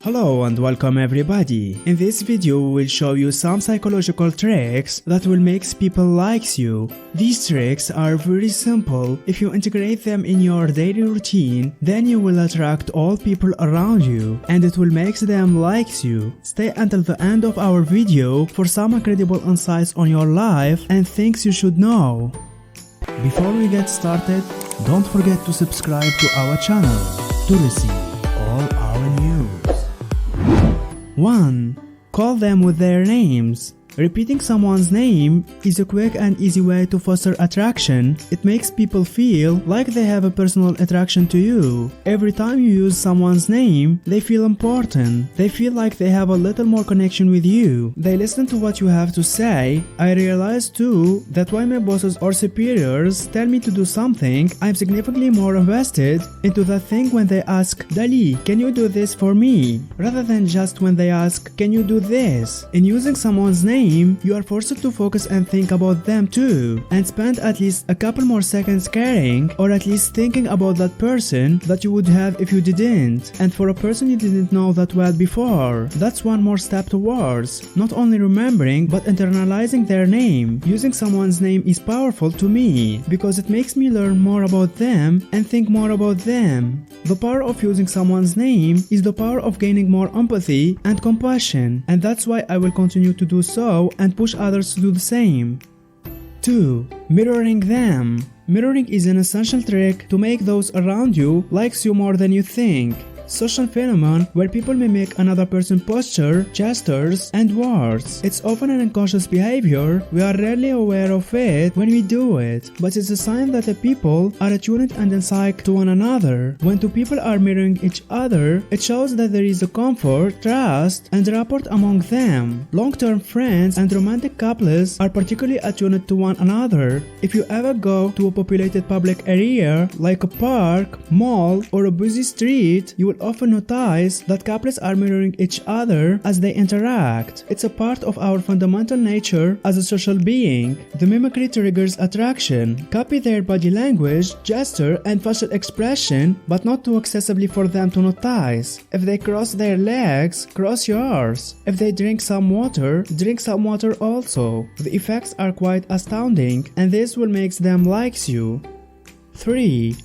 Hello and welcome everybody. In this video we will show you some psychological tricks that will make people like you. These tricks are very simple. If you integrate them in your daily routine, then you will attract all people around you and it will make them like you. Stay until the end of our video for some incredible insights on your life and things you should know. Before we get started, don't forget to subscribe to our channel to receive all our news. 1. Call them with their names. Repeating someone's name is a quick and easy way to foster attraction. It makes people feel like they have a personal attraction to you. Every time you use someone's name, they feel important. They feel like they have a little more connection with you. They listen to what you have to say. I realized too that when my bosses or superiors tell me to do something, I'm significantly more invested into that thing when they ask, Dali, can you do this for me? Rather than just when they ask, can you do this? In using someone's name, you are forced to focus and think about them too, and spend at least a couple more seconds caring, or at least thinking about that person that you would have if you didn't. And for a person you didn't know that well before, that's one more step towards not only remembering but internalizing their name. Using someone's name is powerful to me because it makes me learn more about them and think more about them. The power of using someone's name is the power of gaining more empathy and compassion, and that's why I will continue to do so and push others to do the same. 2. Mirroring them. Mirroring is an essential trick to make those around you like you more than you think. Social phenomenon where people mimic another person's posture, gestures, and words. It's often an unconscious behavior. We are rarely aware of it when we do it, but it's a sign that the people are attuned and in sync to one another. When two people are mirroring each other, it shows that there is a comfort, trust, and rapport among them. Long-term friends and romantic couples are particularly attuned to one another. If you ever go to a populated public area like a park, mall, or a busy street, you will often notice that couples are mirroring each other as they interact. It's a part of our fundamental nature as a social being. The mimicry triggers attraction. Copy their body language, gesture, and facial expression, but not too excessively for them to notice. If they cross their legs, cross yours. If they drink some water also. The effects are quite astounding, and this will make them like you. 3.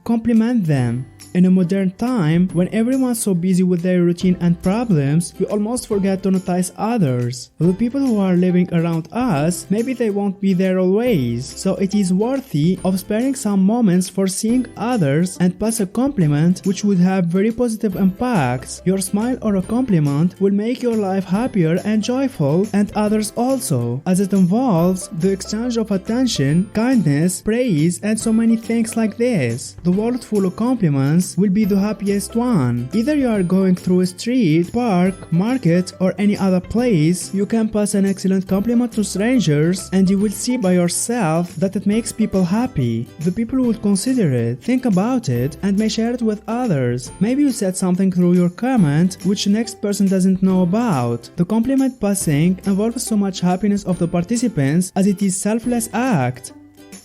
Compliment them. In a modern time, when everyone's so busy with their routine and problems, we almost forget to notice others. The people who are living around us, maybe they won't be there always, so it is worthy of sparing some moments for seeing others and pass a compliment which would have very positive impacts. Your smile or a compliment will make your life happier and joyful, and others also, as it involves the exchange of attention, kindness, praise, and so many things like this. The world full of compliments will be the happiest one. Either you are going through a street, park, market, or any other place, you can pass an excellent compliment to strangers and you will see by yourself that it makes people happy. The people will consider it, think about it, and may share it with others. Maybe you said something through your comment which the next person doesn't know about. The compliment passing involves so much happiness of the participants as it is selfless act.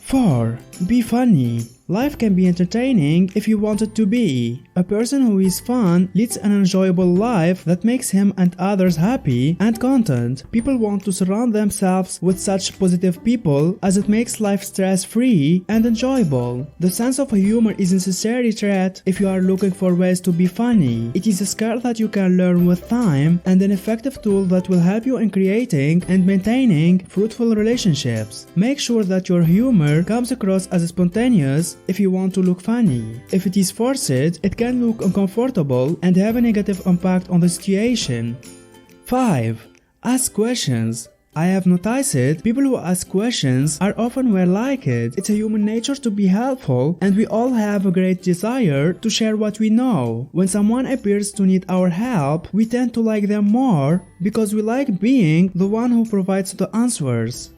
4. Be funny. Life can be entertaining if you want it to be. A person who is fun leads an enjoyable life that makes him and others happy and content. People want to surround themselves with such positive people as it makes life stress-free and enjoyable. The sense of humor is a necessary trait if you are looking for ways to be funny. It is a skill that you can learn with time and an effective tool that will help you in creating and maintaining fruitful relationships. Make sure that your humor comes across as spontaneous if you want to look funny. If it is forced, it can look uncomfortable and have a negative impact on the situation. 5. Ask questions. I have noticed people who ask questions are often well liked. It's a human nature to be helpful, and we all have a great desire to share what we know. When someone appears to need our help, we tend to like them more because we like being the one who provides the answers.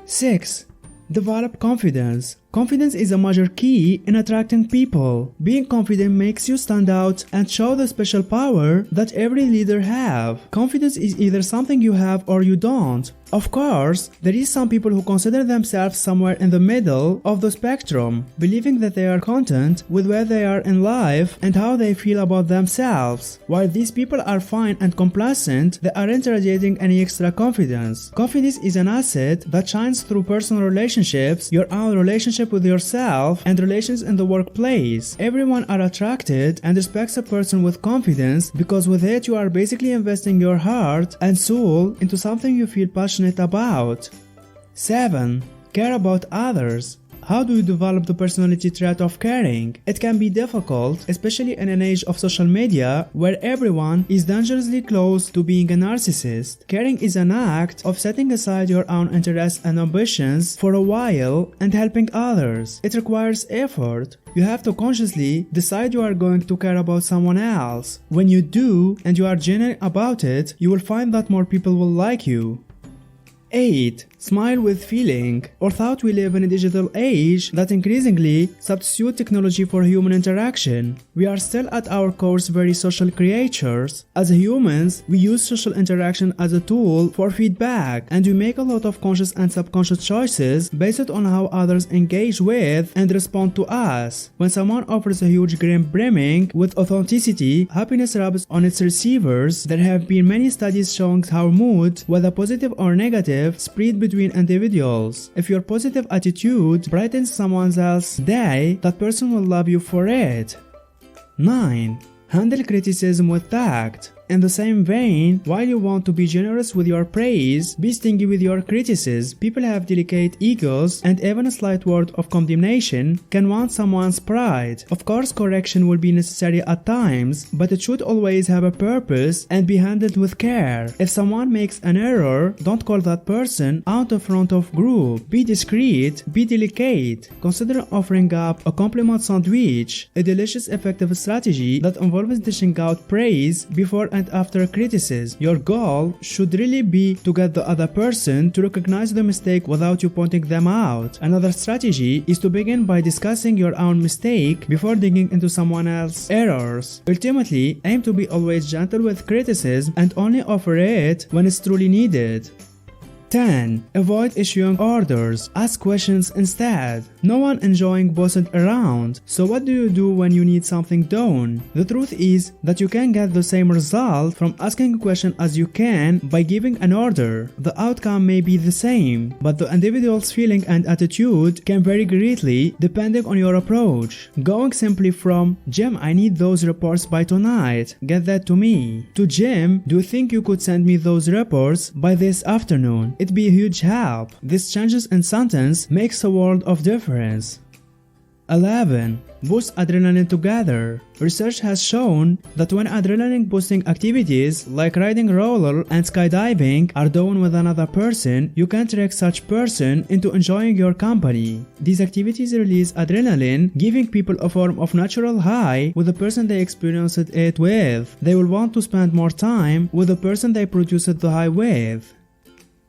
6. Develop confidence. Confidence is a major key in attracting people. Being confident makes you stand out and show the special power that every leader have. Confidence is either something you have or you don't. Of course, there is some people who consider themselves somewhere in the middle of the spectrum, believing that they are content with where they are in life and how they feel about themselves. While these people are fine and complacent, they aren't radiating any extra confidence. Confidence is an asset that shines through personal relationships, your own relationship with yourself, and relations in the workplace. Everyone are attracted and respects a person with confidence because with it you are basically investing your heart and soul into something you feel passionate about. 7. Care about others. How do you develop the personality trait of caring? It can be difficult, especially in an age of social media where everyone is dangerously close to being a narcissist. Caring is an act of setting aside your own interests and ambitions for a while and helping others. It requires effort. You have to consciously decide you are going to care about someone else. When you do and you are genuine about it, you will find that more people will like you. 8. Smile with feeling. Although we live in a digital age that increasingly substitutes technology for human interaction, we are still at our core very social creatures. As humans, we use social interaction as a tool for feedback, and we make a lot of conscious and subconscious choices based on how others engage with and respond to us. When someone offers a huge grin brimming with authenticity, happiness rubs on its receivers. There have been many studies showing how mood, whether positive or negative, spread between individuals. If your positive attitude brightens someone else's day, that person will love you for it. 9. Handle criticism with tact. In the same vein, while you want to be generous with your praise, be stingy with your criticism. People have delicate egos, and even a slight word of condemnation can wound someone's pride. Of course, correction will be necessary at times, but it should always have a purpose and be handled with care. If someone makes an error, don't call that person out of front of group. Be discreet, be delicate. Consider offering up a compliment sandwich, a delicious, effective strategy that involves dishing out praise before and after criticism. Your goal should really be to get the other person to recognize the mistake without you pointing them out. Another strategy is to begin by discussing your own mistake before digging into someone else's errors. Ultimately, aim to be always gentle with criticism and only offer it when it's truly needed. 10. Avoid issuing orders. Ask questions instead. No one enjoying bossing around. So what do you do when you need something done? The truth is that you can get the same result from asking a question as you can by giving an order. The outcome may be the same, but the individual's feeling and attitude can vary greatly depending on your approach. Going simply from, "Jim, I need those reports by tonight. Get that to me," to, "Jim, do you think you could send me those reports by this afternoon?" It'd be a huge help. This changes in sentence makes a world of difference. 11. Boost adrenaline together. Research has shown that when adrenaline-boosting activities like riding roller and skydiving are done with another person, you can trick such person into enjoying your company. These activities release adrenaline, giving people a form of natural high with the person they experienced it with. They will want to spend more time with the person they produced the high with.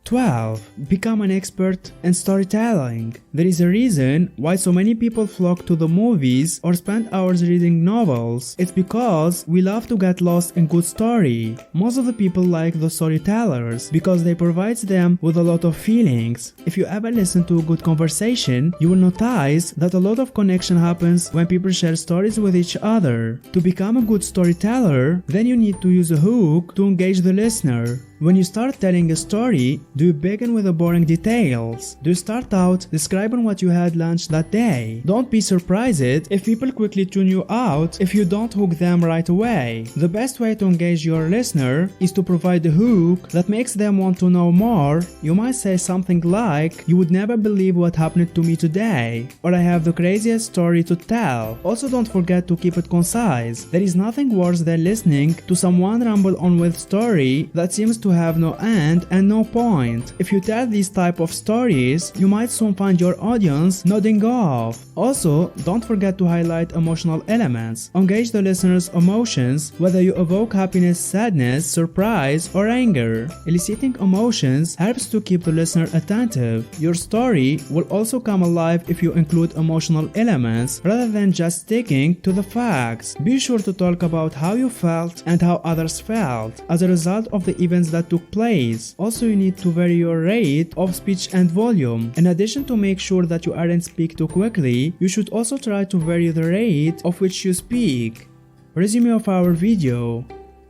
12. Become an expert in storytelling. There is a reason why so many people flock to the movies or spend hours reading novels. It's because we love to get lost in good story. Most of the people like the storytellers because they provide them with a lot of feelings. If you ever listen to a good conversation, you will notice that a lot of connection happens when people share stories with each other. To become a good storyteller, then you need to use a hook to engage the listener. When you start telling a story, do you begin with the boring details? Do you start out describing what you had lunch that day? Don't be surprised if people quickly tune you out if you don't hook them right away. The best way to engage your listener is to provide a hook that makes them want to know more. You might say something like, "You would never believe what happened to me today," or "I have the craziest story to tell." Also, don't forget to keep it concise. There is nothing worse than listening to someone ramble on with story that seems to have no end and no point. If you tell these type of stories, you might soon find your audience nodding off. Also, don't forget to highlight emotional elements. Engage the listener's emotions, whether you evoke happiness, sadness, surprise, or anger. Eliciting emotions helps to keep the listener attentive. Your story will also come alive if you include emotional elements rather than just sticking to the facts. Be sure to talk about how you felt and how others felt as a result of the events that took place. Also, you need to vary your rate of speech and volume. In addition to make sure that you aren't speak too quickly, you should also try to vary the rate of which you speak. Resume of our video: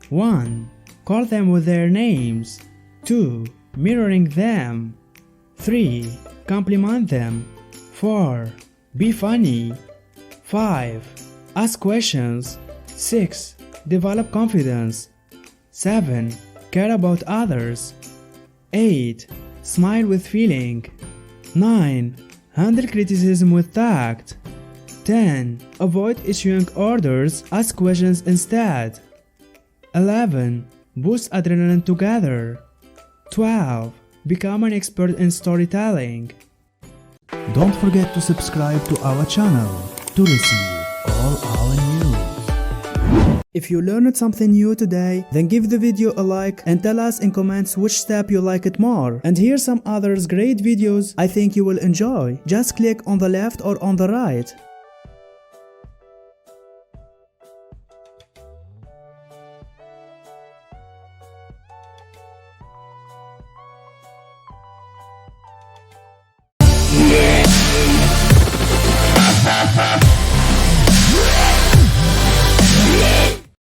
1. Call them with their names. 2. Mirroring them. 3. Compliment them. 4. Be funny. 5. Ask questions. 6. Develop confidence. 7. Care about others. 8. Smile with feeling. 9. Handle criticism with tact. 10. Avoid issuing orders, ask questions instead. 11. Boost adrenaline together. 12. Become an expert in storytelling. Don't forget to subscribe to our channel to receive all our news. If you learned something new today, then give the video a like and tell us in comments which step you like it more. And here's some others great videos I think you will enjoy. Just click on the left or on the right.